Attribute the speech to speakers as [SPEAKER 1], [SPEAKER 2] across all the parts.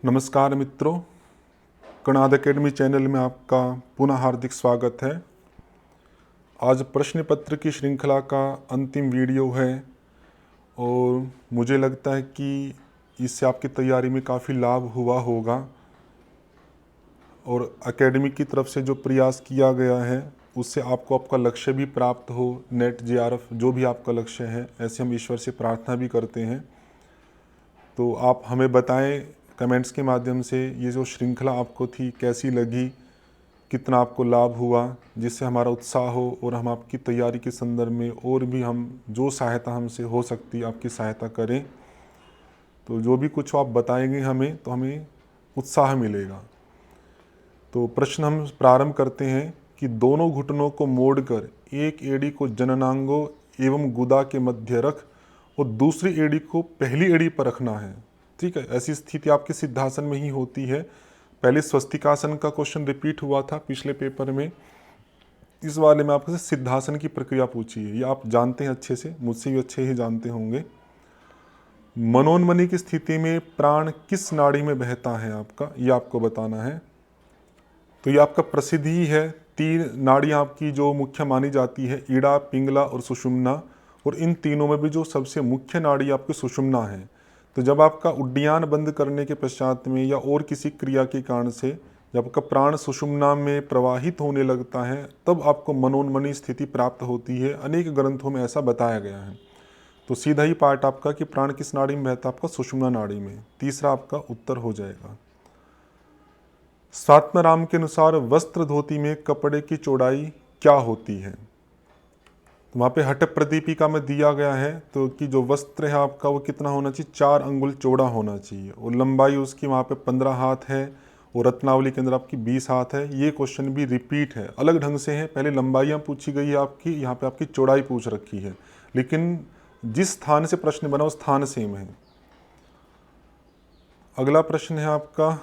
[SPEAKER 1] नमस्कार मित्रों, Kanada academy channel में आपका पुनः हार्दिक स्वागत है। आज प्रश्न पत्र की श्रृंखला का अंतिम वीडियो है और मुझे लगता है कि इससे आपकी तैयारी में काफ़ी लाभ हुआ होगा और एकेडमी की तरफ से जो प्रयास किया गया है उससे आपको आपका लक्ष्य भी प्राप्त हो, नेट जेआरएफ जो भी आपका लक्ष्य है, ऐसे हम ईश्वर से प्रार्थना भी करते हैं। तो आप हमें बताएं कमेंट्स के माध्यम से ये जो श्रृंखला आपको थी कैसी लगी, कितना आपको लाभ हुआ, जिससे हमारा उत्साह हो और हम आपकी तैयारी के संदर्भ में और भी हम जो सहायता हमसे हो सकती आपकी सहायता करें। तो जो भी कुछ आप बताएंगे हमें तो हमें उत्साह मिलेगा। तो प्रश्न हम प्रारंभ करते हैं कि दोनों घुटनों को मोड़कर एक एड़ी को जननांगों एवं गुदा के मध्य रख और दूसरी एड़ी को पहली एड़ी पर रखना है। ठीक है, ऐसी स्थिति आपके सिद्धासन में ही होती है। पहले स्वस्तिकासन का क्वेश्चन रिपीट हुआ था पिछले पेपर में, इस वाले में आपसे सिद्धासन की प्रक्रिया पूछी है। ये आप जानते हैं अच्छे से, मुझसे भी अच्छे ही जानते होंगे। मनोन्मनी की स्थिति में प्राण किस नाड़ी में बहता है आपका, ये आपको बताना है। तो ये आपका प्रसिद्ध ही है। तीन नाड़ियाँ आपकी जो मुख्य मानी जाती है, ईड़ा, पिंगला और सुषुम्ना, और इन तीनों में भी जो सबसे मुख्य नाड़ी आपकी सुषुम्ना है। तो जब आपका उड्डयन बंद करने के पश्चात में या और किसी क्रिया के कारण से जब आपका प्राण सुषुम्ना में प्रवाहित होने लगता है तब आपको मनोन्मनी स्थिति प्राप्त होती है। अनेक ग्रंथों में ऐसा बताया गया है। तो सीधा ही पार्ट आपका कि प्राण किस नाड़ी में बहता है, आपका सुषुम्ना नाड़ी में। तीसरा आपका उत्तर हो जाएगा। स्वात्माराम के अनुसार वस्त्र धोती में कपड़े की चौड़ाई क्या होती है? तो वहाँ पे हठ प्रदीपिका में दिया गया है तो कि जो वस्त्र है आपका वो कितना होना चाहिए, 4 अंगुल चौड़ा होना चाहिए और लंबाई उसकी वहाँ पे 15 हाथ है और रत्नावली के अंदर आपकी 20 हाथ है। ये क्वेश्चन भी रिपीट है, अलग ढंग से है। पहले लंबाइयाँ पूछी गई है आपकी, यहाँ पे आपकी चौड़ाई पूछ रखी है, लेकिन जिस स्थान से प्रश्न बना उस स्थान सेम है। अगला प्रश्न है आपका,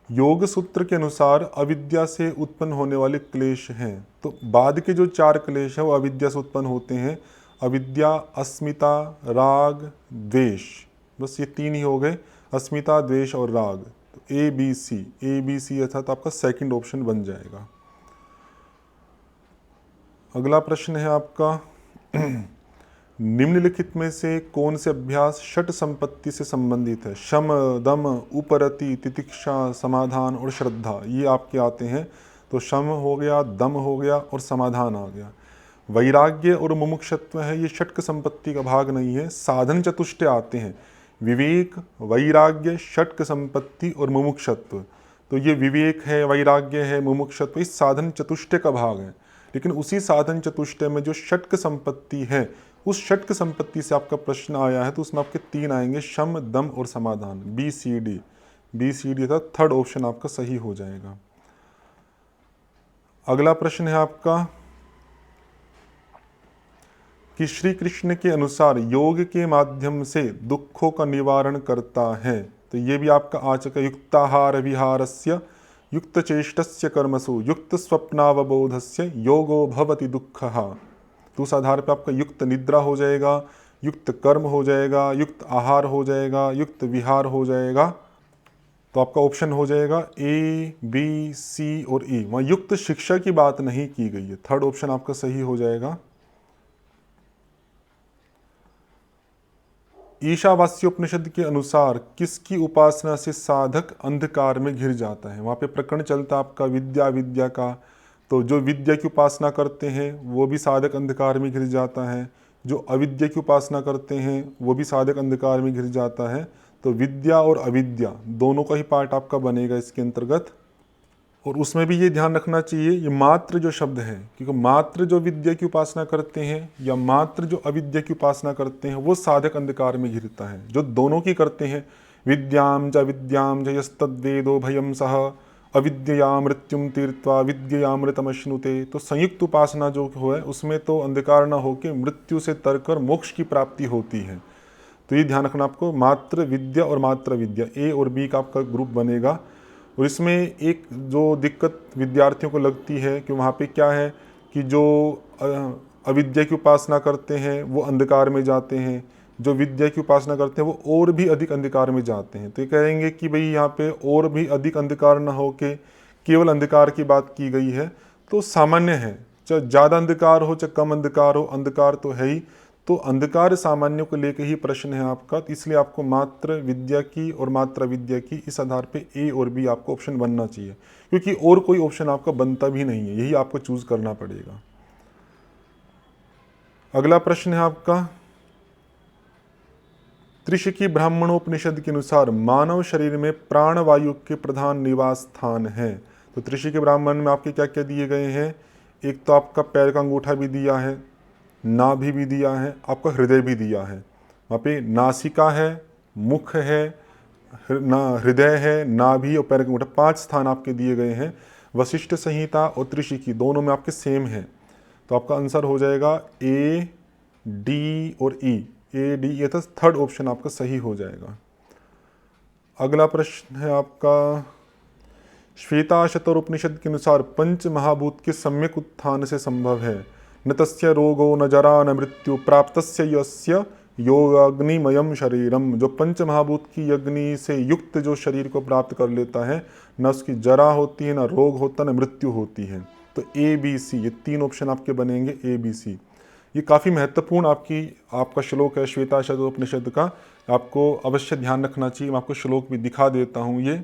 [SPEAKER 1] योग सूत्र के अनुसार अविद्या से उत्पन्न होने वाले क्लेश हैं। तो बाद के जो 4 क्लेश है वो अविद्या से उत्पन्न होते हैं। अविद्या, अस्मिता, राग, द्वेष, बस ये 3 ही हो गए, अस्मिता, द्वेष और राग। तो ए बी सी अर्थात आपका सेकंड ऑप्शन बन जाएगा। अगला प्रश्न है आपका, निम्नलिखित में से कौन से अभ्यास षट संपत्ति से संबंधित है? शम, दम, उपरति, तितिक्षा, समाधान और श्रद्धा, ये आपके आते हैं। तो शम हो गया, दम हो गया और समाधान आ गया। वैराग्य और मुमुक्षत्व है, ये षटक संपत्ति का भाग नहीं है, साधन चतुष्टय आते हैं। विवेक, वैराग्य, षटक संपत्ति और मुमुक्षत्व। तो ये विवेक है, वैराग्य है, मुमुक्षत्व इस साधन चतुष्टय का भाग है। लेकिन उसी साधन चतुष्टय में जो षटक संपत्ति है, उस षटक संपत्ति से आपका प्रश्न आया है तो उसमें आपके 3 आएंगे, शम, दम और समाधान। बी सी डी था, थर्ड ऑप्शन आपका सही हो जाएगा। अगला प्रश्न है आपका कि श्री कृष्ण के अनुसार योग के माध्यम से दुखों का निवारण करता है। तो ये भी आपका आ चुका, युक्ताहार विहारस्य युक्त चेष्टस्य कर्मसु युक्त स्वप्नावबोधस्य योगो भवति दुःखः। तो उस आधार पर आपका युक्त निद्रा हो जाएगा, युक्त कर्म हो जाएगा, युक्त आहार हो जाएगा, युक्त विहार हो जाएगा। तो आपका ऑप्शन हो जाएगा ए, बी, सी और ई। वहाँ युक्त शिक्षा की बात नहीं की गई है, थर्ड ऑप्शन आपका सही हो जाएगा। ईशावास्योपनिषद के अनुसार किसकी उपासना से साधक अंधकार में घिर जाता है? वहाँ पे प्रकरण चलता आपका विद्या का। तो जो विद्या की उपासना करते हैं वो भी साधक अंधकार में घिर जाता है, जो अविद्या की उपासना करते हैं वो भी साधक अंधकार में घिर जाता है। तो विद्या और अविद्या दोनों का ही पार्ट आपका बनेगा इसके अंतर्गत। और उसमें भी ये ध्यान रखना चाहिए, ये मात्र जो शब्द है, क्योंकि मात्र जो विद्या की उपासना करते हैं या मात्र जो अविद्या की उपासना करते हैं वो साधक अंधकार में घिरता है। जो दोनों की करते हैं, विद्याम च यस्तद्वेदो भयम सह अविद्या मृत्युम तीर्त्वा विद्यामृतमश्नुते। तो संयुक्त उपासना जो है उसमें तो अंधकार न होकर मृत्यु से तरकर मोक्ष की प्राप्ति होती है। तो ये ध्यान रखना आपको, मात्र विद्या और मात्र विद्या, ए और बी का आपका ग्रुप बनेगा। और इसमें एक जो दिक्कत विद्यार्थियों को लगती है कि वहाँ पे क्या है कि जो अविद्या की उपासना करते हैं वो अंधकार में जाते हैं, जो विद्या की उपासना करते हैं वो और भी अधिक अंधकार में जाते हैं। तो ये कहेंगे कि भाई यहाँ पे और भी अधिक अंधकार न हो के केवल अंधकार की बात की गई है, तो सामान्य है, चाहे ज़्यादा अंधकार हो चाहे कम अंधकार हो, अंधकार तो है ही। तो अंधकार सामान्य को लेकर ही प्रश्न है आपका, तो इसलिए आपको मात्र विद्या की और मात्र विद्या की इस आधार पे ए और बी आपको ऑप्शन बनना चाहिए, क्योंकि और कोई ऑप्शन आपका बनता भी नहीं है, यही आपको चूज करना पड़ेगा। अगला प्रश्न है आपका, त्रिशिकी ब्राह्मणोपनिषद के अनुसार मानव शरीर में प्राणवायु के प्रधान निवास स्थान है। तो त्रिशिकी ब्राह्मण में आपके क्या क्या दिए गए हैं, एक तो आपका पैर का अंगूठा भी दिया है, नाभि भी दिया है, आपका हृदय भी दिया है। वहाँ पे नासिका है, मुख है, हृदय है, नाभि और पैर का अंगूठा, 5 स्थान आपके दिए गए हैं। वशिष्ठ संहिता और त्रिशिकी दोनों में आपके सेम है, तो आपका आंसर हो जाएगा ए, डी और ई। ए, डी, ये तो थर्ड ऑप्शन आपका सही हो जाएगा। अगला प्रश्न है आपका, श्वेताशतर उपनिषद के अनुसार पंच महाभूत के सम्यक उत्थान से संभव है। न तस्य रोगो न जरा न मृत्यु प्राप्तस्य यस्य योगाग्निमयम शरीरम। जो पंच महाभूत की अग्नि से युक्त जो शरीर को प्राप्त कर लेता है, न उसकी जरा होती है, न रोग होता, न मृत्यु होती है। तो ए, बी, सी, ये 3 ऑप्शन आपके बनेंगे, ए, बी, सी। ये काफ़ी महत्वपूर्ण आपका श्लोक है श्वेताशतर उपनिषद का, आपको अवश्य ध्यान रखना चाहिए। मैं आपको श्लोक भी दिखा देता हूँ।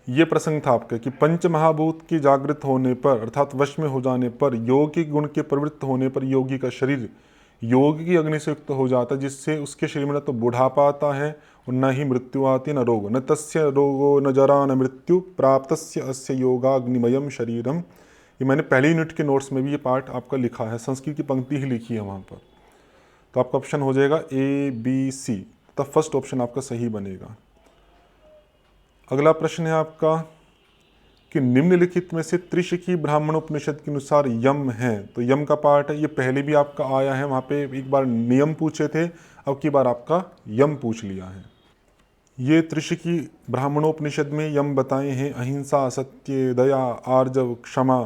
[SPEAKER 1] ये प्रसंग था आपका कि पंच महाभूत की जागृत होने पर अर्थात वश में हो जाने पर, योगिक गुण के प्रवृत्त होने पर योगी का शरीर योग की अग्नि से युक्त हो जाता है, जिससे उसके शरीर में न तो बुढ़ापा आता है और न ही मृत्यु आती है, न रोग। न तस्य रोगो न जरा न मृत्यु प्राप्तस्य अस्य योगाग्निमयम शरीरम। ये मैंने पहले यूनिट के नोट्स में भी ये पार्ट आपका लिखा है, संस्कृत की पंक्ति ही लिखी है वहाँ पर। तो आपका ऑप्शन हो जाएगा ए, बी, सी, तब फर्स्ट ऑप्शन आपका सही बनेगा। अगला प्रश्न है आपका कि निम्नलिखित में से त्रिशिकी ब्राह्मणोपनिषद के अनुसार यम है। तो यम का पार्ट है, ये पहले भी आपका आया है, वहाँ पे एक बार नियम पूछे थे, अब की बार आपका यम पूछ लिया है। ये त्रिशिकी ब्राह्मणोपनिषद में यम बताए हैं, अहिंसा, सत्य, दया, आर्जव, क्षमा,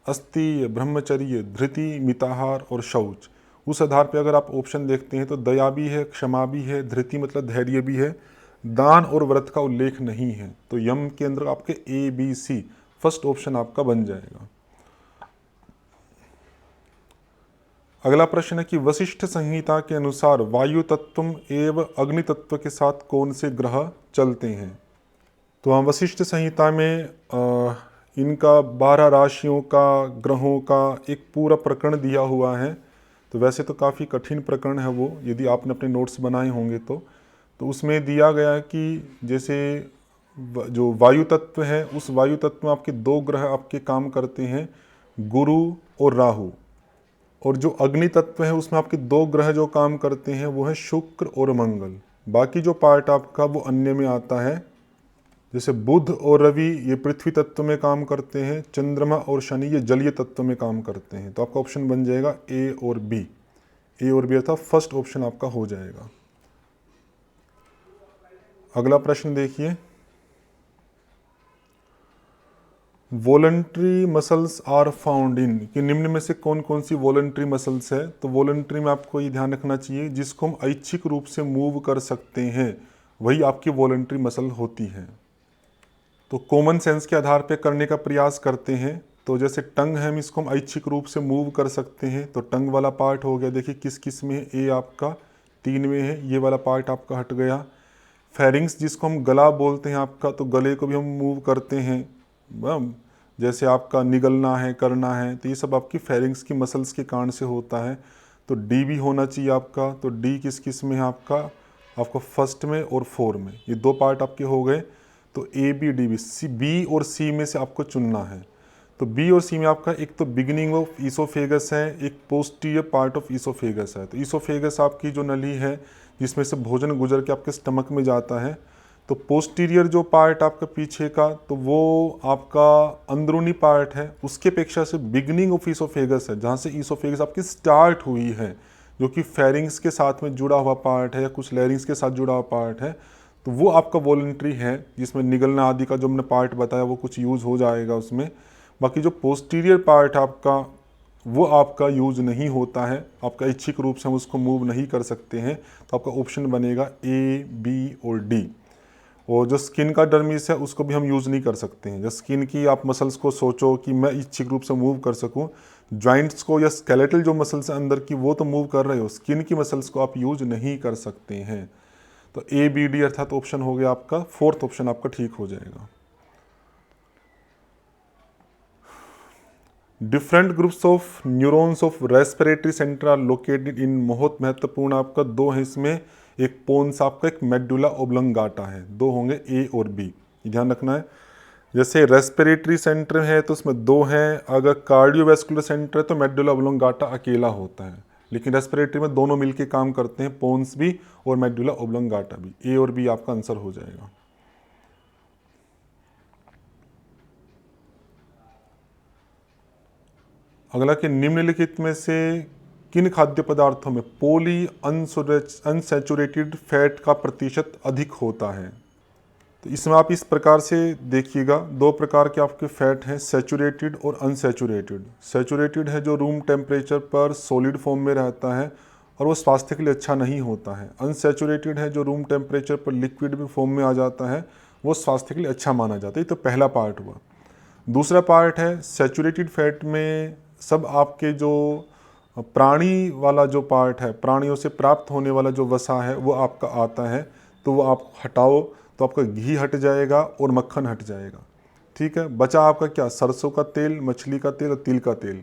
[SPEAKER 1] अस्तेय, ब्रह्मचर्य, धृति, मिताहार और शौच। उस आधार पे अगर आप ऑप्शन देखते हैं तो दया भी है, क्षमा भी है, धृति मतलब धैर्य भी है, दान और व्रत का उल्लेख नहीं है। तो यम के अंदर आपके ए, बी, सी फर्स्ट ऑप्शन आपका बन जाएगा। अगला प्रश्न है कि वशिष्ठ संहिता के अनुसार वायु तत्व एवं अग्नि तत्व के साथ कौन से ग्रह चलते हैं। तो वहाँ वशिष्ठ संहिता में इनका 12 राशियों का, ग्रहों का एक पूरा प्रकरण दिया हुआ है। तो वैसे तो काफ़ी कठिन प्रकरण है वो, यदि आपने अपने नोट्स बनाए होंगे तो उसमें दिया गया है कि जैसे जो वायु तत्व है, उस वायु तत्व में आपके 2 ग्रह आपके काम करते हैं, गुरु और राहु। और जो अग्नि तत्व है उसमें आपके 2 ग्रह जो काम करते हैं वो है शुक्र और मंगल। बाकी जो पार्ट आपका वो अन्य में आता है, जैसे बुध और रवि ये पृथ्वी तत्व में काम करते हैं, चंद्रमा और शनि ये जलीय तत्व में काम करते हैं। तो आपका ऑप्शन बन जाएगा ए और बी। ए और बी अर्थात फर्स्ट ऑप्शन आपका हो जाएगा। अगला प्रश्न देखिए, voluntary muscles are found in, कि निम्न में से कौन कौन सी वॉलंटरी मसल्स है। तो वॉलंटरी में आपको ये ध्यान रखना चाहिए, जिसको हम ऐच्छिक रूप से मूव कर सकते हैं वही आपकी वॉलंटरी मसल होती है। तो कॉमन सेंस के आधार पे करने का प्रयास करते हैं। तो जैसे टंग है, हम इसको हम ऐच्छिक रूप से मूव कर सकते हैं, तो टंग वाला पार्ट हो गया। देखिए किस किस में है, ए आपका 3 में है, ये वाला पार्ट आपका हट गया। फेरिंग्स जिसको हम गला बोलते हैं आपका, तो गले को भी हम मूव करते हैं, जैसे आपका निगलना है, करना है, तो ये सब आपकी फेरिंग्स की मसल्स के कारण से होता है। तो डी भी होना चाहिए आपका। तो डी किस किस में है आपका फर्स्ट में और 4 में, ये 2 पार्ट आपके हो गए। तो A, B, D, B, C, B और सी में से आपको चुनना है। तो बी और सी में आपका एक तो बिगिनिंग ऑफ ईसोफेगस है, एक पोस्टीरियर पार्ट ऑफ ईसोफेगस है। तो ईसोफेगस आपकी जो नली है जिसमें से भोजन गुजर के आपके स्टमक में जाता है। तो पोस्टीरियर जो पार्ट आपका पीछे का, तो वो आपका अंदरूनी पार्ट है, उसके अपेक्षा से बिगिनिंग ऑफ ईसोफेगस है, जहाँ से ईसोफेगस आपकी स्टार्ट हुई है, जो कि फेरिंग्स के साथ में जुड़ा हुआ पार्ट है या कुछ लैरिंग्स के साथ जुड़ा हुआ पार्ट है। तो वो आपका वॉलंटरी है, जिसमें निगलना आदि का जो हमने पार्ट बताया वो कुछ यूज़ हो जाएगा उसमें। बाकी जो पोस्टीरियर पार्ट आपका वो आपका यूज नहीं होता है, आपका इच्छिक रूप से हम उसको मूव नहीं कर सकते हैं। तो आपका ऑप्शन बनेगा ए, बी और डी। और जो स्किन का डर्मिस है उसको भी हम यूज़ नहीं कर सकते हैं। जब स्किन की आप मसल्स को सोचो कि मैं इच्छिक रूप से मूव कर सकूं, जॉइंट्स को या स्केलेटल जो मसल्स हैं अंदर की वो तो मूव कर रहे हो, स्किन की मसल्स को आप यूज नहीं कर सकते हैं। तो ए, बी, डी अर्थात ऑप्शन हो गया आपका, फोर्थ ऑप्शन आपका ठीक हो जाएगा। Different groups of neurons of respiratory centre are located in, बहुत महत्वपूर्ण आपका दो है इसमें, एक पोन्स आपका, एक मेडुला ओब्लंगाटा है, दो होंगे ए और बी, ध्यान रखना है। जैसे रेस्पिरेटरी सेंटर है तो उसमें दो हैं, अगर कार्डियोवैस्कुलर सेंटर है तो मेडुला ओब्लंगाटा अकेला होता है, लेकिन रेस्पिरेटरी में दोनों मिलके काम करते हैं, पोन्स भी और मेडुला ओब्लंगाटा भी। ए और बी आपका आंसर हो जाएगा। अगला कि निम्नलिखित में से किन खाद्य पदार्थों में पॉली अनसैचुरेटेड फैट का प्रतिशत अधिक होता है। तो इसमें आप इस प्रकार से देखिएगा, दो प्रकार के आपके फैट हैं, सैचुरेटेड और अनसैचुरेटेड। सैचुरेटेड है जो रूम टेम्परेचर पर सॉलिड फॉर्म में रहता है और वो स्वास्थ्य के लिए अच्छा नहीं होता है। अनसैचुरेटेड है जो रूम टेम्परेचर पर लिक्विड में फॉर्म में आ जाता है, वो स्वास्थ्य के लिए अच्छा माना जाता है। तो पहला पार्ट हुआ। दूसरा पार्ट है सैचुरेटेड फैट में सब आपके जो प्राणी वाला जो पार्ट है, प्राणियों से प्राप्त होने वाला जो वसा है वो आपका आता है, तो वो आप हटाओ तो आपका घी हट जाएगा और मक्खन हट जाएगा। ठीक है, बचा आपका क्या, सरसों का तेल, मछली का तेल और तिल का तेल।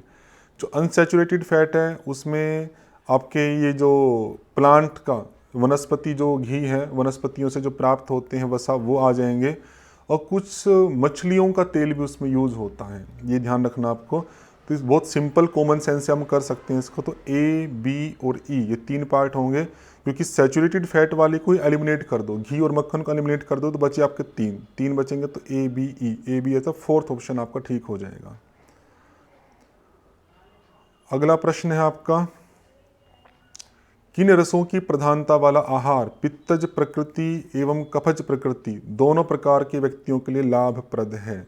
[SPEAKER 1] जो अनसैचुरेटेड फैट है उसमें आपके ये जो प्लांट का वनस्पति जो घी है, वनस्पतियों से जो प्राप्त होते हैं वसा, वो आ जाएंगे, और कुछ मछलियों का तेल भी उसमें यूज़ होता है, ये ध्यान रखना आपको। तो इस बहुत सिंपल कॉमन सेंस से हम कर सकते हैं इसको। तो ए, बी और ई ये तीन पार्ट होंगे, क्योंकि सैचुरेटेड फैट वाले को ही एलिमिनेट कर दो, घी और मक्खन को एलिमिनेट कर दो तो बचे आपके तीन बचेंगे। तो A, B, E, A, B है तो फोर्थ ऑप्शन आपका ठीक हो जाएगा। अगला प्रश्न है आपका, किन रसों की प्रधानता वाला आहार पित्तज प्रकृति एवं कफज प्रकृति दोनों प्रकार के व्यक्तियों के लिए लाभप्रद है।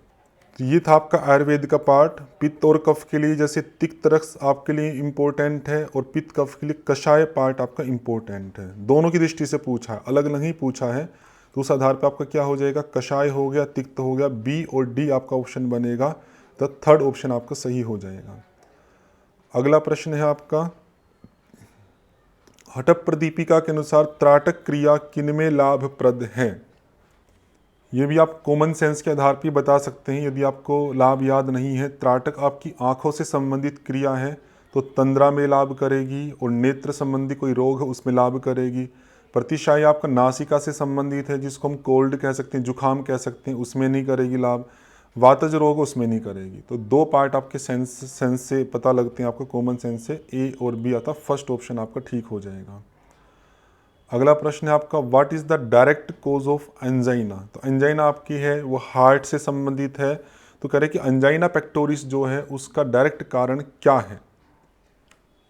[SPEAKER 1] तो ये था आपका आयुर्वेद का पार्ट। पित्त और कफ के लिए जैसे तिक्त रस आपके लिए इम्पोर्टेंट है और पित्त कफ के लिए कषाय पार्ट आपका इम्पोर्टेंट है। दोनों की दृष्टि से पूछा है, अलग नहीं पूछा है, तो उस आधार पर आपका क्या हो जाएगा, कषाय हो गया, तिक्त हो गया, बी और डी आपका ऑप्शन बनेगा, तो थर्ड ऑप्शन आपका सही हो जाएगा। अगला प्रश्न है आपका, हठप प्रदीपिका के अनुसार त्राटक क्रिया किनमें लाभप्रद है। ये भी आप कॉमन सेंस के आधार पर बता सकते हैं यदि आपको लाभ याद नहीं है। त्राटक आपकी आंखों से संबंधित क्रिया है तो तंद्रा में लाभ करेगी, और नेत्र संबंधी कोई रोग है उसमें लाभ करेगी। प्रतिशायी आपका नासिका से संबंधित है, जिसको हम कोल्ड कह सकते हैं, जुखाम कह सकते हैं, उसमें नहीं करेगी लाभ। वातज रोग उसमें नहीं करेगी। तो दो पार्ट आपके सेंस से पता लगते हैं आपको, कॉमन सेंस से, ए और बी आता, फर्स्ट ऑप्शन आपका ठीक हो जाएगा। अगला प्रश्न है आपका, what is the direct cause of angina. तो एंजाइना आपकी है वो हार्ट से संबंधित है, तो कह रहे कि एंजाइना पेक्टोरिस जो है उसका डायरेक्ट कारण क्या है।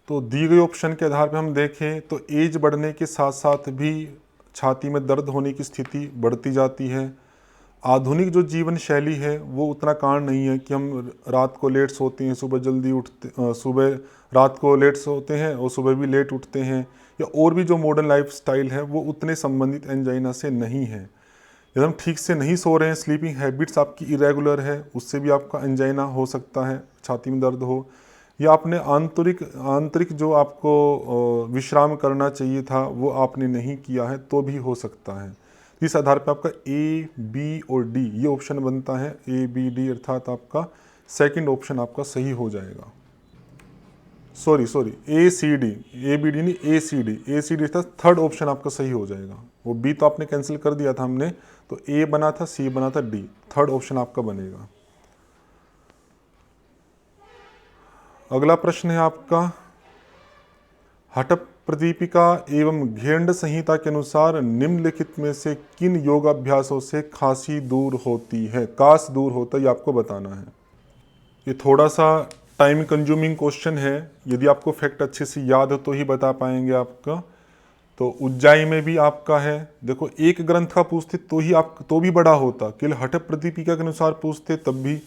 [SPEAKER 1] तो दी गई ऑप्शन के आधार पर हम देखें तो एज बढ़ने के साथ साथ भी छाती में दर्द होने की स्थिति बढ़ती जाती है। आधुनिक जो जीवन शैली है वो उतना कारण नहीं है कि हम रात को लेट सोते हैं, सुबह जल्दी उठते, सुबह रात को लेट सोते हैं और सुबह भी लेट उठते हैं, या और भी जो मॉडर्न लाइफ स्टाइल है वो उतने संबंधित एंजाइना से नहीं है। यदि हम ठीक से नहीं सो रहे हैं, स्लीपिंग हैबिट्स आपकी इरेगुलर है, उससे भी आपका एंजाइना हो सकता है, छाती में दर्द हो, या आपने आंतरिक जो आपको विश्राम करना चाहिए था वो आपने नहीं किया है तो भी हो सकता है। इस आधार पर आपका ए, बी और डी ये ऑप्शन बनता है, ए, बी, डी, अर्थात आपका सेकंड ऑप्शन आपका सही हो जाएगा। सॉरी ए, सी, डी, ए, बी, डी नहीं, ए, सी, डी, ए, सी, डी था, थर्ड ऑप्शन आपका सही हो जाएगा। वो बी तो आपने कैंसिल कर दिया था हमने, तो ए बना था, सी बना था, डी, थर्ड ऑप्शन आपका बनेगा। अगला प्रश्न है आपका, हठप प्रदीपिका एवं घेंड संहिता के अनुसार निम्नलिखित में से किन योगाभ्यासों से खांसी दूर होती है, काश दूर होता है, ये आपको बताना है। ये थोड़ा सा टाइम कंज्यूमिंग क्वेश्चन है, यदि आपको फैक्ट अच्छे से याद हो तो ही बता पाएंगे आपका। तो उज्जाई में भी आपका है, देखो एक ग्रंथ का पूछते तो भी बड़ा होता, केवल हठप प्रदीपिका के अनुसार पूछते तब भी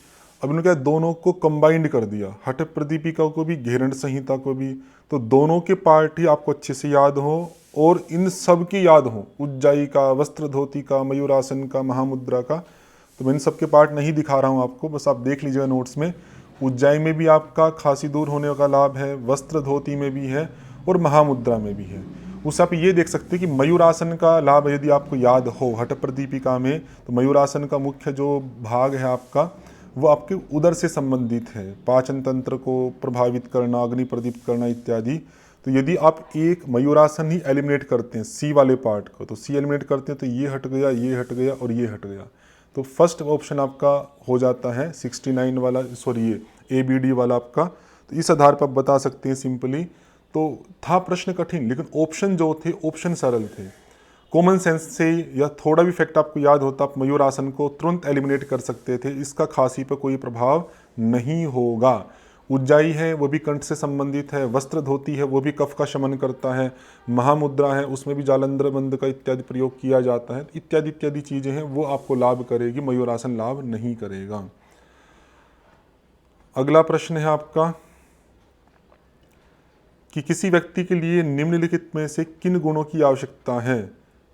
[SPEAKER 1] अब इन्होंने क्या दोनों को कंबाइंड कर दिया, हठ प्रदीपिका को भी घेरण संहिता को भी, तो दोनों के पार्ट ही आपको अच्छे से याद हो और इन सब की याद हो, उज्जाई का, वस्त्र धोती का, मयूरासन का, महामुद्रा का। तो मैं इन सब के पार्ट नहीं दिखा रहा हूँ आपको, बस आप देख लीजिएगा नोट्स में। उज्जाई में भी आपका खांसी दूर होने का लाभ है, वस्त्र धोती में भी है और महामुद्रा में भी है। उससे आप ये देख सकते हैं कि मयूरासन का लाभ यदि आपको याद हो हठ प्रदीपिका में, तो मयूरासन का मुख्य जो भाग है आपका वो आपके उदर से संबंधित है, पाचन तंत्र को प्रभावित करना, अग्नि प्रदीप्त करना इत्यादि। तो यदि आप एक मयूरासन ही एलिमिनेट करते हैं सी वाले पार्ट को, तो सी एलिमिनेट करते हैं तो ये हट गया, ये हट गया और ये हट गया, तो फर्स्ट ऑप्शन आपका हो जाता है 69 वाला, सॉरी ये ABD वाला आपका। तो इस आधार पर आप बता सकते हैं सिंपली। तो था प्रश्न कठिन, लेकिन ऑप्शन जो थे ऑप्शन सरल थे। कॉमन सेंस से या थोड़ा भी फैक्ट आपको याद होता, आप मयूरासन को तुरंत एलिमिनेट कर सकते थे, इसका खांसी पर कोई प्रभाव नहीं होगा। उज्जाई है वो भी कंठ से संबंधित है, वस्त्र धोती है वो भी कफ का शमन करता है, महामुद्रा है उसमें भी जालंधर बंद का इत्यादि प्रयोग किया जाता है, इत्यादि इत्यादि चीज़ें हैं वो आपको लाभ करेगी, मयूरासन लाभ नहीं करेगा। अगला प्रश्न है आपका कि किसी व्यक्ति के लिए निम्नलिखित में से किन गुणों की आवश्यकता है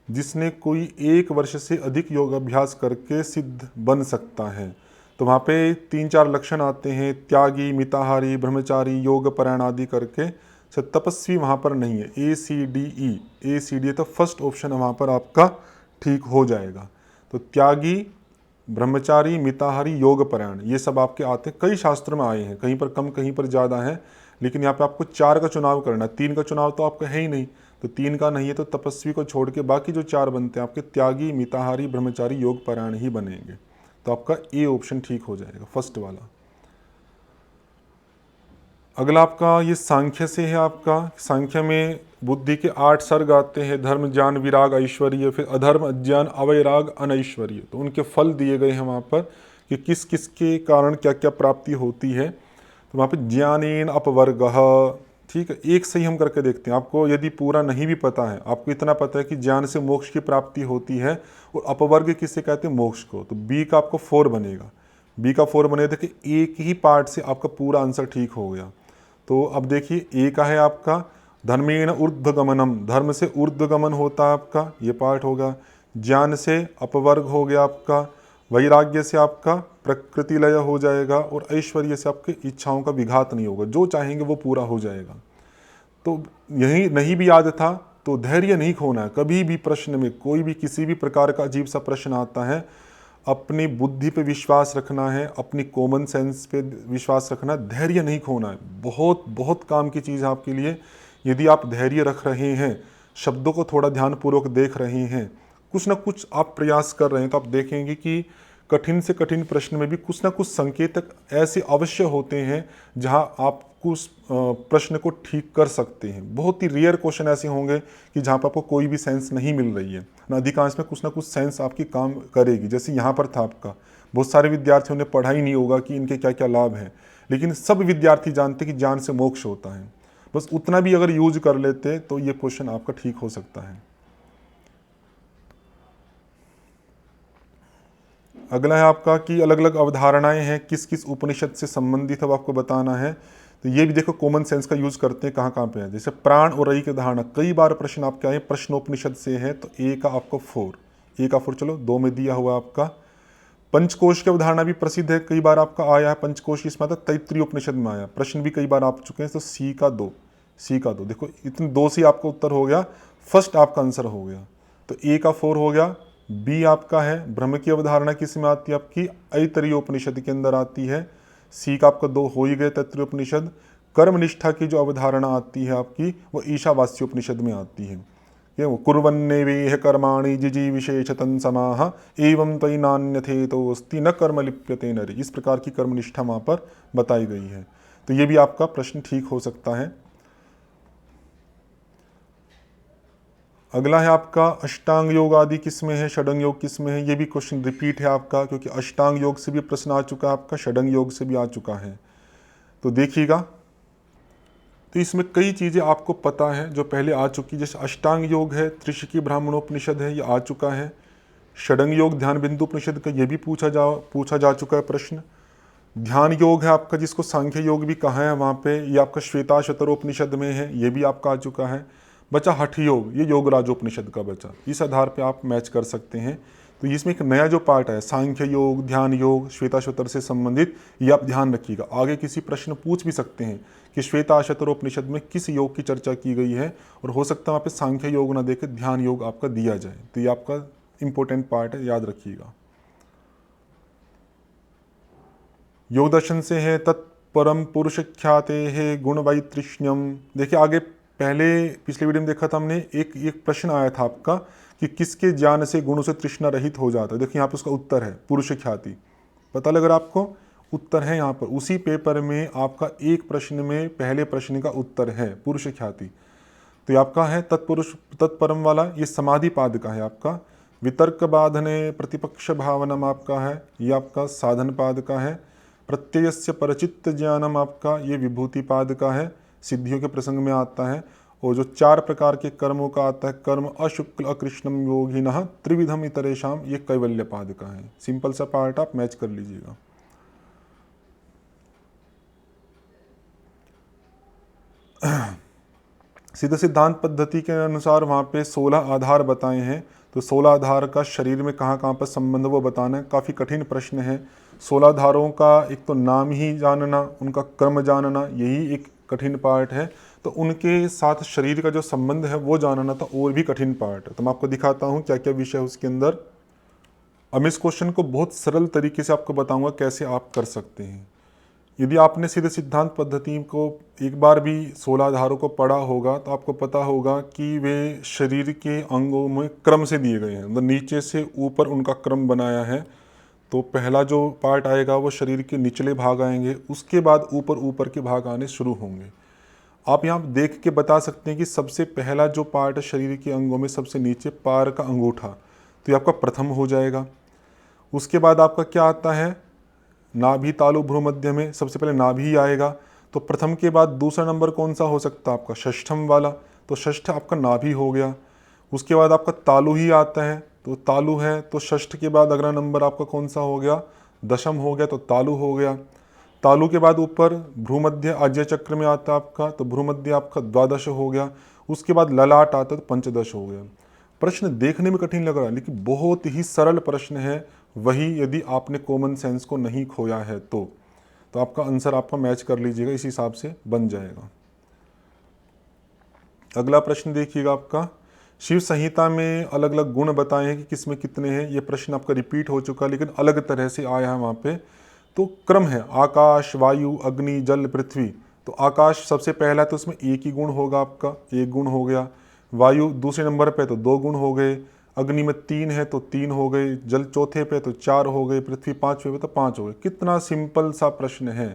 [SPEAKER 1] जिसने कोई 1 वर्ष से अधिक योग अभ्यास करके सिद्ध बन सकता है। तो वहाँ पे 3-4 लक्षण आते हैं, त्यागी, मिताहारी, ब्रह्मचारी, योग परायण आदि करके। तपस्वी वहाँ पर नहीं है, ACDE तो फर्स्ट ऑप्शन वहाँ पर आपका ठीक हो जाएगा। तो त्यागी, ब्रह्मचारी, मिताहारी, योग परायण ये सब आपके आते हैं, कई शास्त्रों में आए हैं, कहीं पर कम कहीं पर ज़्यादा है, लेकिन यहाँ पे आपको 4 का चुनाव करना है, 3 का चुनाव तो आपका है ही नहीं, तो 3 का नहीं है तो तपस्वी को छोड़ के बाकी जो 4 बनते हैं आपके त्यागी, मिताहारी, ब्रह्मचारी, योग परायण ही बनेंगे। तो आपका ए ऑप्शन ठीक हो जाएगा, फर्स्ट वाला। अगला आपका ये सांख्य से है। आपका सांख्य में बुद्धि के 8 सर्ग आते हैं, धर्म, ज्ञान, विराग, ऐश्वर्य, फिर अधर्म, अज्ञान, अवैराग, अनैश्वर्य। तो उनके फल दिए गए हैं वहाँ पर कि किस किस के कारण क्या क्या प्राप्ति होती है। तो वहाँ पे ज्ञानेन अपवर्गः, ठीक है, एक सही हम करके देखते हैं। आपको यदि पूरा नहीं भी पता है, आपको इतना पता है कि ज्ञान से मोक्ष की प्राप्ति होती है, और अपवर्ग किससे कहते हैं, मोक्ष को, तो बी का आपको 4 बनेगा। बी का 4 बने, देखिए एक ही पार्ट से आपका पूरा आंसर ठीक हो गया। तो अब देखिए ए का है आपका धर्मेण ऊर्ध्वगमनम, धर्म से ऊर्ध्वगमन होता है आपका, ये पार्ट होगा। ज्ञान से अपवर्ग हो गया आपका, वैराग्य से आपका प्रकृति लय हो जाएगा, और ऐश्वर्य से आपकी इच्छाओं का विघात नहीं होगा, जो चाहेंगे वो पूरा हो जाएगा। तो यही नहीं भी याद था तो धैर्य नहीं खोना है। कभी भी प्रश्न में कोई भी किसी भी प्रकार का अजीब सा प्रश्न आता है, अपनी बुद्धि पे विश्वास रखना है, अपनी कॉमन सेंस पे विश्वास रखना है, धैर्य नहीं खोना है। बहुत बहुत काम की चीज़ है आपके लिए। यदि आप धैर्य रख रहे हैं, शब्दों को थोड़ा ध्यानपूर्वक देख रहे हैं, कुछ ना कुछ आप प्रयास कर रहे हैं, तो आप देखेंगे कि कठिन से कठिन प्रश्न में भी कुछ ना कुछ संकेतक ऐसे अवश्य होते हैं जहां आप उस प्रश्न को ठीक कर सकते हैं। बहुत ही रेयर क्वेश्चन ऐसे होंगे कि जहां पर आपको कोई भी सेंस नहीं मिल रही है ना, अधिकांश में कुछ ना कुछ सेंस आपकी काम करेगी। जैसे यहाँ पर था आपका, बहुत सारे विद्यार्थियों ने पढ़ा ही नहीं होगा कि इनके क्या क्या लाभ हैं, लेकिन सब विद्यार्थी जानते कि ज्ञान से मोक्ष होता है। बस उतना भी अगर यूज कर लेते तो ये क्वेश्चन आपका ठीक हो सकता है। अगला है आपका कि अलग अलग अवधारणाएं हैं, किस किस उपनिषद से संबंधित है आपको बताना है। तो ये भी देखो कॉमन सेंस का यूज करते हैं कहाँ कहाँ पे है। जैसे प्राण और रई की धारणा, कई बार प्रश्न आपके आए प्रश्नोपनिषद से है, तो ए का आपको 4, ए का 4 चलो 2 में दिया हुआ आपका। पंचकोश की अवधारणा भी प्रसिद्ध है, कई बार आपका आया है पंचकोश, इसमें आता तैत्रीय उपनिषद में आया, प्रश्न भी कई बार आप चुके हैं। तो सी का 2, सी का 2, देखो इतने 2 से आपका उत्तर हो गया, फर्स्ट आपका आंसर हो गया। तो ए का 4 हो गया। बी आपका है ब्रह्म की अवधारणा किस में आती है आपकी, ऐतरेय उपनिषद के अंदर आती है। सी का आपका 2 हो ही गए, तैत्रीय उपनिषद। कर्मनिष्ठा की जो अवधारणा आती है आपकी, वो ईशावास्य उपनिषद में आती है। ये वो कुर्वन्नेवेह कर्माणि जिजी विशेषतन समाह एवं तयि नान्यथेतोस्ति न कर्म लिप्यते नरि, इस प्रकार की कर्मनिष्ठा वहाँ पर बताई गई है। तो ये भी आपका प्रश्न ठीक हो सकता है। अगला है आपका अष्टांग योग आदि किसमें है, षडंग योग किसमें है। ये भी क्वेश्चन रिपीट है आपका, क्योंकि अष्टांग योग से भी प्रश्न आ चुका है आपका, षडंग योग से भी आ चुका है। तो देखिएगा, तो इसमें कई चीज़ें आपको पता है जो पहले आ चुकी, जैसे अष्टांग योग है, त्रिशिकी ब्राह्मणोपनिषद है, ये आ चुका है। षडंग योग ध्यान बिंदु उपनिषद का ये भी पूछा जा चुका है प्रश्न। ध्यान योग है आपका, जिसको सांख्य योग भी कहा है वहाँ पे, ये आपका श्वेताश्वतरोपनिषद में है, ये भी आपका आ चुका है। बचा हठ योग, ये योगराजोपनिषद का बचा, इस आधार पे आप मैच कर सकते हैं। तो इसमें एक नया जो पार्ट है सांख्य योग, ध्यान योग, श्वेताश्वतर से संबंधित, ये आप ध्यान रखिएगा। आगे किसी प्रश्न पूछ भी सकते हैं कि श्वेताश्वतरोपनिषद में किस योग की चर्चा की गई है, और हो सकता है वहाँ पे सांख्य योग ना देकर ध्यान योग आपका दिया जाए। तो ये आपका इंपॉर्टेंट पार्ट है, याद रखिएगा। योग दर्शन से है तत्परम पुरुष ख्याते है गुण वैतृष्ण्यम। देखिए आगे पहले पिछले वीडियो में देखा था हमने, एक प्रश्न आया था आपका कि किसके ज्ञान से गुणों से तृष्णा रहित हो जाता है। देखिए यहाँ पे उसका उत्तर है पुरुष ख्याति। पता लग रहा आपको, उत्तर है यहाँ पर उसी पेपर में आपका एक प्रश्न में पहले प्रश्न का उत्तर है पुरुष ख्याति। तो ये आपका है तत्पुरुष तत्परम वाला, ये समाधि पाद का है आपका। वितर्क बाधने प्रतिपक्ष भावनम आपका है, ये आपका साधन पाद का है। प्रत्ययस्य परचित्त ज्ञानम आपका, ये विभूति पाद का है, सिद्धियों के प्रसंग में आता है। और जो 4 प्रकार के कर्मों का आता है, कर्म अशुक्ल अकृष्णम योगिनः त्रिविधम इतरेशाम, ये कैवल्य पाद का है। सिंपल सा पार्ट आप मैच कर लीजिएगा। सिद्ध सिद्धांत पद्धति के अनुसार वहाँ पे 16 आधार बताए हैं। तो 16 आधार का शरीर में कहाँ कहाँ पर संबंध वो बताना है, काफ़ी कठिन प्रश्न है। 16 आधारों का एक तो नाम ही जानना, उनका क्रम जानना, यही एक कठिन पार्ट है। तो उनके साथ शरीर का जो संबंध है वो जानना तो और भी कठिन पार्ट है। तो मैं आपको दिखाता हूँ क्या क्या विषय है उसके अंदर। अब इस क्वेश्चन को बहुत सरल तरीके से आपको बताऊँगा कैसे आप कर सकते हैं। यदि आपने सीधे सिद्धांत पद्धति को एक बार भी 16 आधारों को पढ़ा होगा तो आपको पता होगा कि वे शरीर के अंगों में क्रम से दिए गए हैं, मतलब नीचे से ऊपर उनका क्रम बनाया है। तो पहला जो पार्ट आएगा वो शरीर के निचले भाग आएंगे, उसके बाद ऊपर ऊपर के भाग आने शुरू होंगे। आप यहाँ देख के बता सकते हैं कि सबसे पहला जो पार्ट है शरीर के अंगों में सबसे नीचे पैर का अंगूठा, तो ये आपका प्रथम हो जाएगा। उसके बाद आपका क्या आता है, नाभि तालु भ्रूमध्य में सबसे पहले नाभि आएगा। तो प्रथम के बाद दूसरा नंबर कौन सा हो सकता है आपका, षष्ठम वाला, तो षष्ठ आपका नाभि हो गया। उसके बाद आपका तालु ही आता है, तो तालु है, तो षष्ठ के बाद अगला नंबर आपका कौन सा हो गया, दशम हो गया, तो तालु हो गया। तालु के बाद ऊपर भ्रूमध्य आज्य चक्र में आता है आपका, तो भ्रूमध्य आपका द्वादश हो गया। उसके बाद ललाट आता है तो पंचदश हो गया। प्रश्न देखने में कठिन लग रहा है लेकिन बहुत ही सरल प्रश्न है, वही यदि आपने कॉमन सेंस को नहीं खोया है तो आपका आंसर आपका मैच कर लीजिएगा, इस हिसाब से बन जाएगा। अगला प्रश्न देखिएगा आपका, शिव संहिता में अलग अलग गुण बताए हैं कि किसमें कितने हैं। ये प्रश्न आपका रिपीट हो चुका लेकिन अलग तरह से आया है वहाँ पे। तो क्रम है आकाश, वायु, अग्नि, जल, पृथ्वी। तो आकाश सबसे पहला तो उसमें एक ही गुण होगा आपका, एक गुण हो गया। वायु दूसरे नंबर पे तो 2 गुण हो गए। अग्नि में 3 है तो 3 हो गए। जल चौथे पे तो 4 हो गए। पृथ्वी 5वें पे तो 5 हो गए। कितना सिंपल सा प्रश्न है,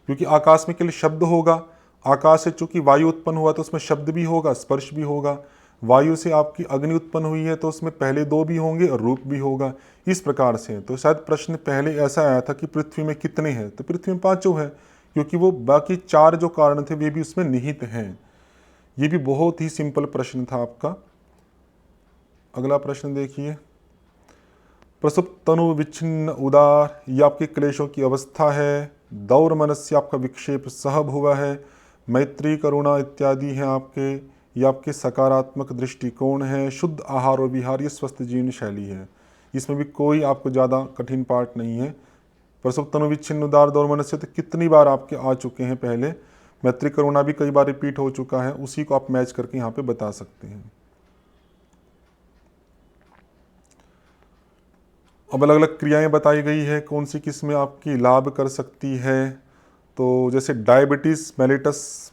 [SPEAKER 1] क्योंकि आकाश में केवल शब्द होगा। आकाश से चूंकि वायु उत्पन्न हुआ तो उसमें शब्द भी होगा, स्पर्श भी होगा। वायु से आपकी अग्नि उत्पन्न हुई है तो उसमें पहले 2 भी होंगे और रूप भी होगा। इस प्रकार से तो शायद प्रश्न पहले ऐसा आया था कि पृथ्वी में कितने हैं, तो पृथ्वी में 5 है, क्योंकि वो बाकी 4 जो कारण थे वे भी उसमें निहित हैं। ये भी बहुत ही सिंपल प्रश्न था आपका। अगला प्रश्न देखिए, प्रसुप्त तनु विच्छिन्न उदार, ये आपके क्लेशों की अवस्था है। दौर मनस्य आपका विक्षेप सहभुव है। मैत्री करुणा इत्यादि हैं आपके, ये आपके सकारात्मक दृष्टिकोण है। शुद्ध आहार और विहार, ये स्वस्थ जीवन शैली है। इसमें भी कोई आपको ज़्यादा कठिन पार्ट नहीं है। प्रसुप्त तनु विच्छिन्न उदार दौर मनस्य तो कितनी बार आपके आ चुके हैं पहले। मैत्री करुणा भी कई बार रिपीट हो चुका है, उसी को आप मैच करके यहाँ पे बता सकते हैं। अब अलग अलग क्रियाएं बताई गई है कौन सी किस में आपकी लाभ कर सकती है। तो जैसे डायबिटीज मेलिटस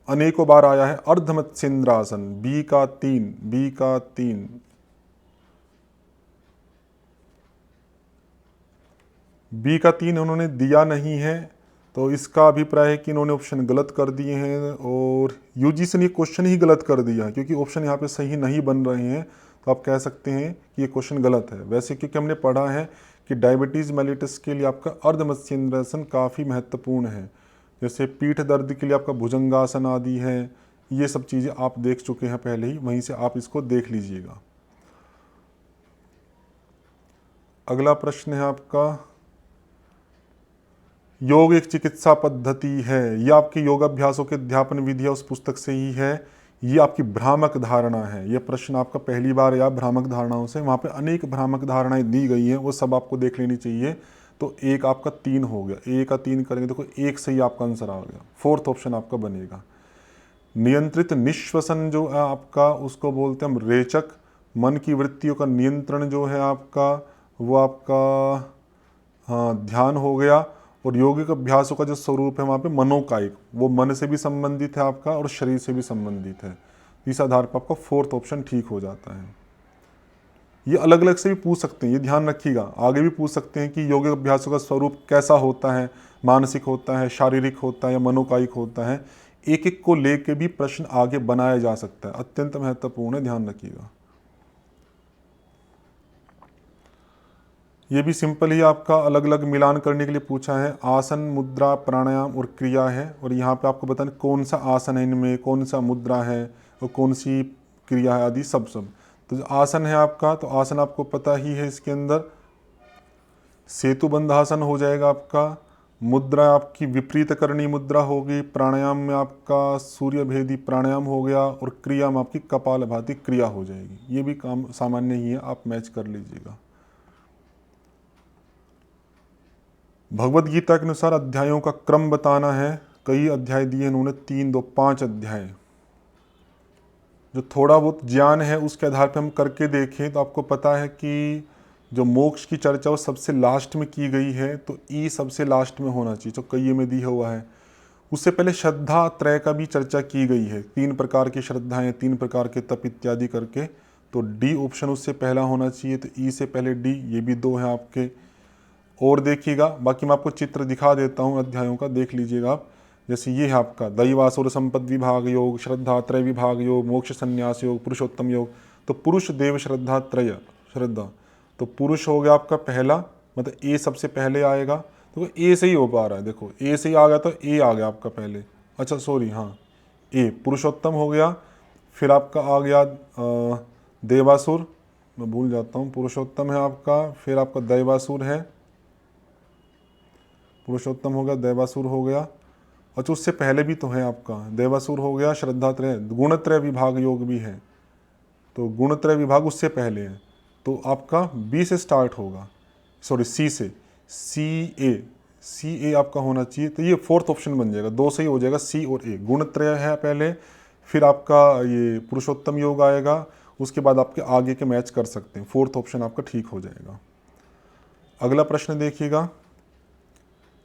[SPEAKER 1] अनेकों बार आया है। अर्धमत्स्येंद्रासन, बी का 3 बी का 3 उन्होंने दिया नहीं है, तो इसका अभिप्राय है कि इन्होंने ऑप्शन गलत कर दिए हैं और यूजीसी ने क्वेश्चन ही गलत कर दिया है, क्योंकि ऑप्शन यहाँ पे सही नहीं बन रहे हैं। तो आप कह सकते हैं कि ये क्वेश्चन गलत है। वैसे क्योंकि हमने पढ़ा है कि डायबिटीज़ मेलिटस के लिए आपका अर्धमत्स्येंद्रासन काफ़ी महत्वपूर्ण है। जैसे पीठ दर्द के लिए आपका भुजंगासन आदि है, ये सब चीज़ें आप देख चुके हैं पहले ही, वहीं से आप इसको देख लीजिएगा। अगला प्रश्न है आपका, योग एक चिकित्सा पद्धति है, ये आपके योगाभ्यासों के अध्यापन विधि है, उस पुस्तक से ही है। ये आपकी भ्रामक धारणा है। ये प्रश्न आपका पहली बार या भ्रामक धारणाओं से, वहाँ पे अनेक भ्रामक धारणाएं दी गई हैं, वो सब आपको देख लेनी चाहिए। तो एक आपका 3 हो गया, 1 का 3 करेंगे, देखो 1 से ही आपका आंसर आ गया। 4th ऑप्शन आपका बनेगा। नियंत्रित निश्वसन जो है आपका, उसको बोलते हैं हम रेचक। मन की वृत्तियों का नियंत्रण जो है आपका, वो आपका हाँ ध्यान हो गया। और योगिक अभ्यासों का जो स्वरूप है वहाँ पे मनोकायिक, वो मन से भी संबंधित है आपका और शरीर से भी संबंधित है। इस आधार पर आपका 4th ऑप्शन ठीक हो जाता है। ये अलग अलग से भी पूछ सकते हैं, ये ध्यान रखिएगा। आगे भी पूछ सकते हैं कि योगिक अभ्यासों का स्वरूप कैसा होता है, मानसिक होता है, शारीरिक होता है या मनोकायिक होता है। एक एक को लेके भी प्रश्न आगे बनाया जा सकता है, अत्यंत महत्वपूर्ण है, ध्यान रखिएगा। ये भी सिंपल ही आपका अलग अलग मिलान करने के लिए पूछा है। आसन, मुद्रा, प्राणायाम और क्रिया है, और यहाँ पे आपको बताना कौन सा आसन है इनमें, कौन सा मुद्रा है और कौन सी क्रिया है आदि सब। तो जो आसन है आपका, तो आसन आपको पता ही है, इसके अंदर सेतु बंधासन हो जाएगा आपका। मुद्रा आपकी विपरीत करणी मुद्रा होगी। प्राणायाम में आपका सूर्य भेदी प्राणायाम हो गया, और क्रिया में आपकी कपालभाति क्रिया हो जाएगी। ये भी काम सामान्य ही है, आप मैच कर लीजिएगा। भगवत गीता के अनुसार अध्यायों का क्रम बताना है। कई अध्याय दिए इन्होंने, 3, 2, 5 अध्याय। जो थोड़ा बहुत ज्ञान है उसके आधार पर हम करके देखें तो आपको पता है कि जो मोक्ष की चर्चा वो सबसे लास्ट में की गई है, तो ई सबसे लास्ट में होना चाहिए, जो कई में दिया हुआ है। उससे पहले श्रद्धा त्रय का भी चर्चा की गई है, 3 प्रकार की श्रद्धाएं, 3 प्रकार के तप इत्यादि करके, तो डी ऑप्शन उससे पहला होना चाहिए। तो ई से पहले डी, ये भी 2 हैं आपके। और देखिएगा, बाकी मैं आपको चित्र दिखा देता हूँ अध्यायों का, देख लीजिएगा आप। जैसे ये है आपका दैवासुर संपद विभाग योग, श्रद्धा त्रय विभाग योग, मोक्ष संन्यास योग, पुरुषोत्तम योग। तो पुरुष देव श्रद्धा त्रय श्रद्धा, तो पुरुष हो गया आपका पहला, मतलब ए सबसे पहले आएगा। तो ए से ही हो पा रहा है, देखो ए से ही आ गया, तो ए आ गया आपका पहले। अच्छा सॉरी, हाँ ए पुरुषोत्तम हो गया। फिर आपका आ गया देवासुर, मैं भूल जाता हूँ, पुरुषोत्तम है आपका, फिर आपका दैवासुर है, पुरुषोत्तम हो गया, दैवासुर हो गया। अच्छा उससे पहले भी तो है आपका, दैवासुर हो गया, श्रद्धात्रय, गुणत्रय विभाग योग भी है, तो गुणत्रय विभाग उससे पहले है। तो आपका बी से स्टार्ट होगा, सॉरी सी से, सी ए आपका होना चाहिए। तो ये 4th ऑप्शन बन जाएगा, 2 से ही हो जाएगा, सी और ए। गुणत्रय है पहले, फिर आपका ये पुरुषोत्तम योग आएगा, उसके बाद आपके आगे के मैच कर सकते हैं। 4th ऑप्शन आपका ठीक हो जाएगा। अगला प्रश्न देखिएगा,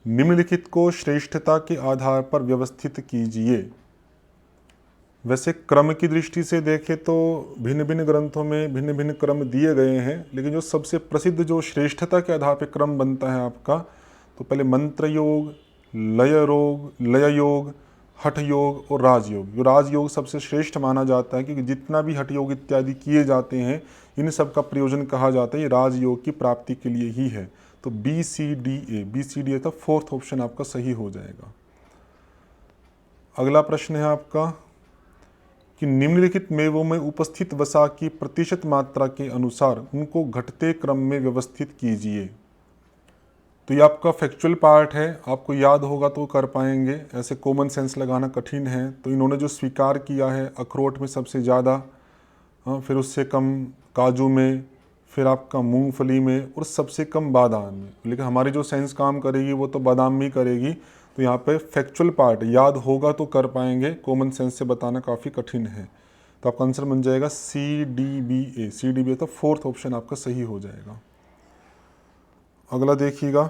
[SPEAKER 1] निम्नलिखित को श्रेष्ठता के आधार पर व्यवस्थित कीजिए। वैसे क्रम की दृष्टि से देखें तो भिन्न भिन्न ग्रंथों में भिन्न भिन्न क्रम दिए गए हैं, लेकिन जो सबसे प्रसिद्ध जो श्रेष्ठता के आधार पर क्रम बनता है आपका, तो पहले मंत्र योग, लय योग, हठ योग और राजयोग। जो राजयोग सबसे श्रेष्ठ माना जाता है, क्योंकि जितना भी हठ योग इत्यादि किए जाते हैं, इन सब का प्रयोजन कहा जाता है ये राजयोग की प्राप्ति के लिए ही है। तो बी सी डी ए तो 4th ऑप्शन आपका सही हो जाएगा। अगला प्रश्न है आपका कि निम्नलिखित मेवों में उपस्थित वसा की प्रतिशत मात्रा के अनुसार उनको घटते क्रम में व्यवस्थित कीजिए। तो ये आपका फैक्चुअल पार्ट है, आपको याद होगा तो कर पाएंगे, ऐसे कॉमन सेंस लगाना कठिन है। तो इन्होंने जो स्वीकार किया है, अखरोट में सबसे ज़्यादा, फिर उससे कम काजू में, फिर आपका मूंगफली में, और सबसे कम बादाम में। लेकिन हमारी जो साइंस काम करेगी वो तो बादाम में ही करेगी। तो यहाँ पे फैक्चुअल पार्ट याद होगा तो कर पाएंगे, कॉमन सेंस से बताना काफ़ी कठिन है। तो आपका आंसर बन जाएगा CDBA, तो 4th ऑप्शन आपका सही हो जाएगा। अगला देखिएगा,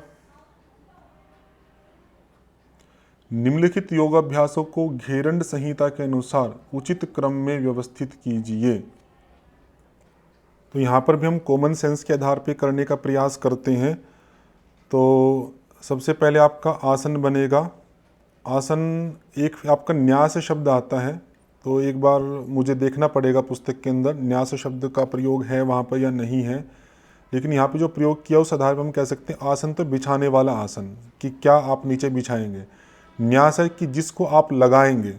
[SPEAKER 1] निम्नलिखित योगाभ्यासों को घेरंड संहिता के अनुसार उचित क्रम में व्यवस्थित कीजिए। तो यहाँ पर भी हम कॉमन सेंस के आधार पे करने का प्रयास करते हैं। तो सबसे पहले आपका आसन बनेगा। आसन एक आपका न्यास शब्द आता है, तो एक बार मुझे देखना पड़ेगा पुस्तक के अंदर न्यास शब्द का प्रयोग है वहाँ पर या नहीं है, लेकिन यहाँ पे जो प्रयोग किया उस आधार पर हम कह सकते हैं आसन तो बिछाने वाला आसन, कि क्या आप नीचे बिछाएंगे। न्यास है कि जिसको आप लगाएंगे,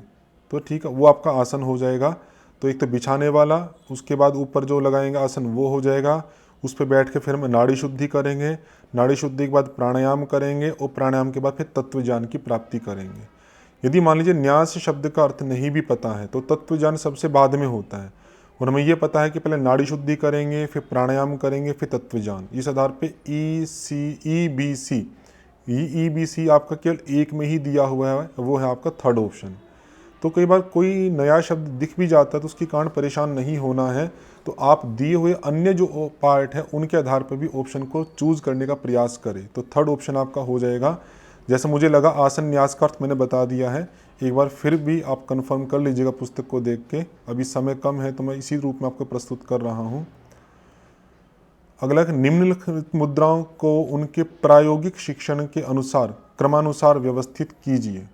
[SPEAKER 1] तो ठीक है वो आपका आसन हो जाएगा। तो एक तो बिछाने वाला, उसके बाद ऊपर जो लगाएंगे आसन वो हो जाएगा, उस पर बैठ के फिर हम नाड़ी शुद्धि करेंगे, नाड़ी शुद्धि के बाद प्राणायाम करेंगे और प्राणायाम के बाद फिर तत्व ज्ञान की प्राप्ति करेंगे। यदि मान लीजिए न्यास शब्द का अर्थ नहीं भी पता है तो तत्व ज्ञान सबसे बाद में होता है, और हमें ये पता है कि पहले नाड़ी शुद्धि करेंगे, फिर प्राणायाम करेंगे, फिर तत्व ज्ञान। इस आधार पे ई बी सी आपका केवल एक में ही दिया हुआ है, वो है आपका थर्ड ऑप्शन। तो कई बार कोई नया शब्द दिख भी जाता है तो उसके कारण परेशान नहीं होना है, तो आप दिए हुए अन्य जो पार्ट है उनके आधार पर भी ऑप्शन को चूज करने का प्रयास करें। तो थर्ड ऑप्शन आपका हो जाएगा। जैसे मुझे लगा आसन न्यास का अर्थ मैंने बता दिया है, एक बार फिर भी आप कंफर्म कर लीजिएगा पुस्तक को देख के। अभी समय कम है तो मैं इसी रूप में आपको प्रस्तुत कर रहा हूँ। अगला, निम्नलिखित मुद्राओं को उनके प्रायोगिक शिक्षण के अनुसार क्रमानुसार व्यवस्थित कीजिए।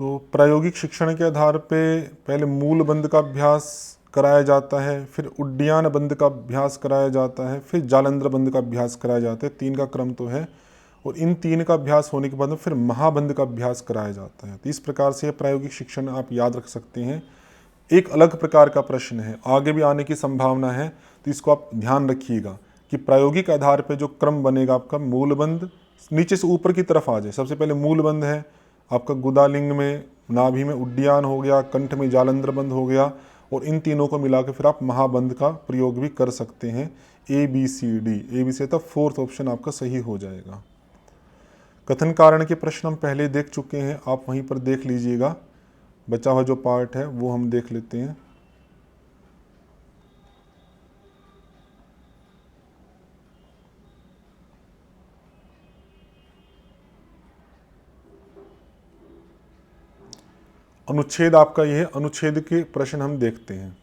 [SPEAKER 1] तो प्रायोगिक शिक्षण के आधार पे पहले मूल बंद का अभ्यास कराया जाता है, फिर उड्डयन बंद का अभ्यास कराया जाता है, फिर जालंधर बंद का अभ्यास कराया जाता है। 3 का क्रम तो है, और इन 3 का अभ्यास होने के बाद में फिर महाबंद का अभ्यास कराया जाता है। तो इस प्रकार से प्रायोगिक शिक्षण आप याद रख सकते हैं। एक अलग प्रकार का प्रश्न है, आगे भी आने की संभावना है, तो इसको आप ध्यान रखिएगा कि प्रायोगिक आधार पर जो क्रम बनेगा आपका मूलबंद नीचे से ऊपर की तरफ आ जाए। सबसे पहले मूलबंद है आपका, गुदालिंग में नाभि में उड्डयन हो गया, कंठ में जालंधर बंद हो गया, और इन तीनों को मिला के फिर आप महाबंद का प्रयोग भी कर सकते हैं। ABC तो फोर्थ ऑप्शन आपका सही हो जाएगा। कथन कारण के प्रश्न हम पहले देख चुके हैं, आप वहीं पर देख लीजिएगा। बचा हुआ जो पार्ट है वो हम देख लेते हैं। अनुच्छेद आपका ये है, अनुच्छेद के प्रश्न हम देखते हैं।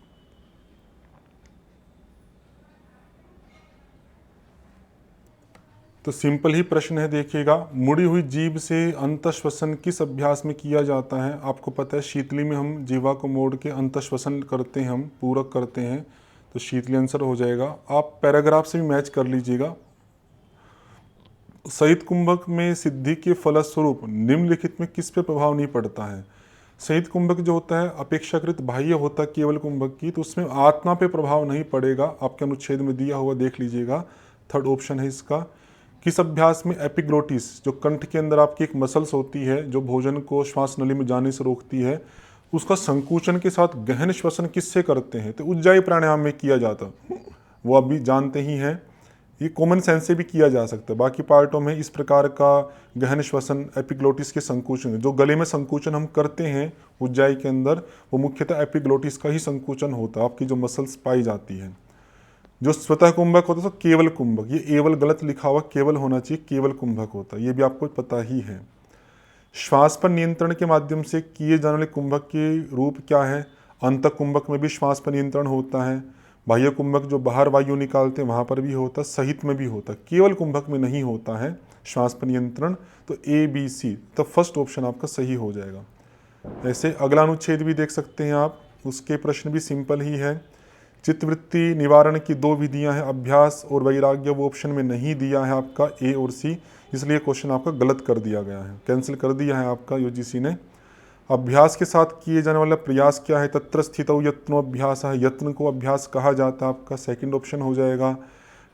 [SPEAKER 1] तो सिंपल ही प्रश्न है, देखिएगा। मुड़ी हुई जीभ से अंतःश्वसन किस अभ्यास में किया जाता है? आपको पता है शीतली में हम जीवा को मोड़ के अंतःश्वसन करते हैं, हम पूरक करते हैं, तो शीतली आंसर हो जाएगा। आप पैराग्राफ से भी मैच कर लीजिएगा। सहित कुंभक में सिद्धि के फलस्वरूप निम्नलिखित में किस पे प्रभाव नहीं पड़ता है? सहित कुंभक जो होता है अपेक्षाकृत बाह्य होता है केवल कुंभक की, तो उसमें आत्मा पे प्रभाव नहीं पड़ेगा। आपके अनुच्छेद में दिया हुआ देख लीजिएगा, थर्ड ऑप्शन है इसका। किस अभ्यास में एपिग्लोटिस, जो कंठ के अंदर आपकी एक मसल्स होती है जो भोजन को श्वास नली में जाने से रोकती है, उसका संकुचन के साथ गहन श्वसन किससे करते हैं? तो उज्जाई प्राणायाम में किया जाता, वो अभी जानते ही हैं। ये कॉमन सेंस से भी किया जा सकता है। बाकी पार्टों में इस प्रकार का गहन श्वसन एपिग्लोटिस के संकुचन, जो गले में संकुचन हम करते हैं उज्जाई के अंदर, वो मुख्यतः एपिग्लोटिस का ही संकुचन होता है, आपकी जो मसल्स पाई जाती है। जो स्वतः कुंभक होता है तो केवल कुंभक, ये एवल गलत लिखा हुआ, केवल होना चाहिए, केवल कुंभक होता है, ये भी आपको पता ही है। श्वास पर नियंत्रण के माध्यम से किए जाने वाले कुंभक के रूप क्या है? अंत कुंभक में भी श्वास पर नियंत्रण होता है, बाह्य कुंभक जो बाहर वायु निकालते हैं वहाँ पर भी होता है, सहित में भी होता है, केवल कुंभक में नहीं होता है श्वास पर नियंत्रण। तो ABC, तो फर्स्ट ऑप्शन आपका सही हो जाएगा। ऐसे अगला अनुच्छेद भी देख सकते हैं आप, उसके प्रश्न भी सिंपल ही है। चित्तवृत्ति निवारण की 2 विधियां हैं, अभ्यास और वैराग्य, वो ऑप्शन में नहीं दिया है आपका A और C, इसलिए क्वेश्चन आपका गलत कर दिया गया है, कैंसिल कर दिया है आपका UGC ने। अभ्यास के साथ किए जाने वाला प्रयास क्या है? तत्र स्थितौ यत्नो अभ्यास है, यत्न को अभ्यास कहा जाता है, आपका सेकंड ऑप्शन हो जाएगा।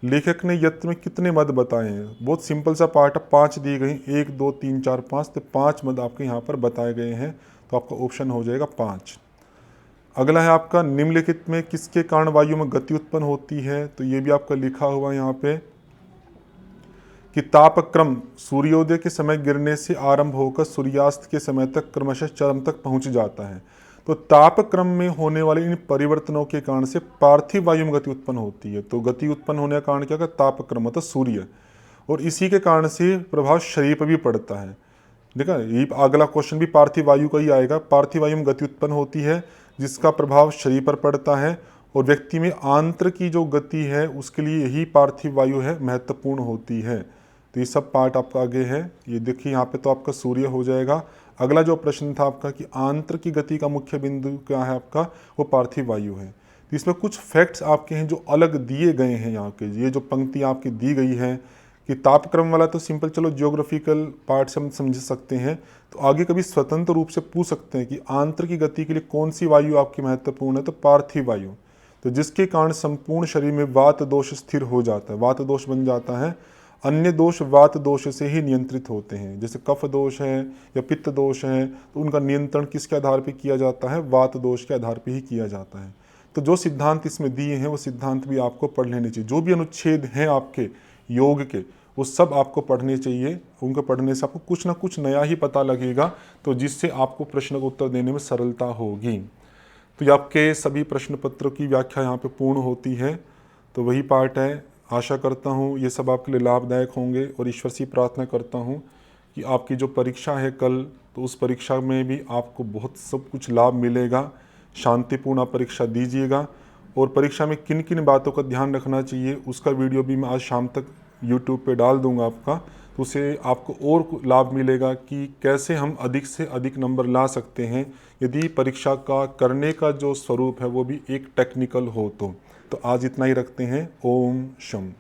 [SPEAKER 1] लेखक ने यत्न में कितने मद बताए हैं? बहुत सिंपल सा पार्ट है, 5 दिए गए, 1 2 3 4 5, तो 5 मद आपके यहाँ पर बताए गए हैं, तो आपका ऑप्शन हो जाएगा 5। अगला है आपका, निम्नलिखित में किसके कारण वायु में गति उत्पन्न होती है? तो ये भी आपका लिखा हुआ है यहाँ पे कि तापक्रम सूर्योदय के समय गिरने से आरंभ होकर सूर्यास्त के समय तक क्रमशः चरम तक पहुंच जाता है। तो तापक्रम में होने वाले इन परिवर्तनों के कारण से पार्थिव वायु में गति उत्पन्न होती है। तो गति उत्पन्न होने का कारण क्या है? तापक्रम, मतलब सूर्य, और इसी के कारण से प्रभाव शरीर पर भी पड़ता है। देखा, ये अगला क्वेश्चन भी पार्थिव वायु का ही आएगा। पार्थिव वायु में गति उत्पन्न होती है जिसका प्रभाव शरीर पर पड़ता है, और व्यक्ति में आंत्र की जो गति है उसके लिए यही पार्थिव वायु है महत्वपूर्ण होती है। तो ये सब पार्ट आपका आगे है, ये देखिए यहाँ पे तो आपका सूर्य हो जाएगा। अगला जो प्रश्न था आपका कि आंत्र की गति का मुख्य बिंदु क्या है आपका, वो पार्थिव वायु है। तो इसमें कुछ फैक्ट्स आपके हैं जो अलग दिए गए हैं यहाँ के। ये जो पंक्ति आपकी दी गई है कि तापक्रम वाला तो सिंपल, चलो जियोग्राफिकल पार्ट से हम समझ सकते हैं। तो आगे कभी स्वतंत्र रूप से पूछ सकते हैं कि आंत्र की गति के लिए कौन सी वायु आपकी महत्वपूर्ण है, तो पार्थिव वायु। तो जिसके कारण संपूर्ण शरीर में वात दोष स्थिर हो जाता है, वात दोष बन जाता है। अन्य दोष वात दोष से ही नियंत्रित होते हैं, जैसे कफ दोष है या पित्त दोष है, तो उनका नियंत्रण किसके आधार पर किया जाता है? वात दोष के आधार पर ही किया जाता है। तो जो सिद्धांत इसमें दिए हैं वो सिद्धांत भी आपको पढ़ लेने चाहिए। जो भी अनुच्छेद हैं आपके योग के, वो सब आपको पढ़ने चाहिए। उनको पढ़ने से आपको कुछ ना कुछ नया ही पता लगेगा, तो जिससे आपको प्रश्न का उत्तर देने में सरलता होगी। तो ये आपके सभी प्रश्न पत्रों की व्याख्या यहाँ पे पूर्ण होती है। तो वही पार्ट है। आशा करता हूँ ये सब आपके लिए लाभदायक होंगे और ईश्वर से प्रार्थना करता हूँ कि आपकी जो परीक्षा है कल, तो उस परीक्षा में भी आपको बहुत सब कुछ लाभ मिलेगा। शांतिपूर्ण आप परीक्षा दीजिएगा। और परीक्षा में किन किन बातों का ध्यान रखना चाहिए उसका वीडियो भी मैं आज शाम तक यूट्यूब पे डाल दूंगा आपका, तो उससे आपको और लाभ मिलेगा कि कैसे हम अधिक से अधिक नंबर ला सकते हैं यदि परीक्षा का करने का जो स्वरूप है वो भी एक टेक्निकल हो। तो आज इतना ही रखते हैं। ओम शम।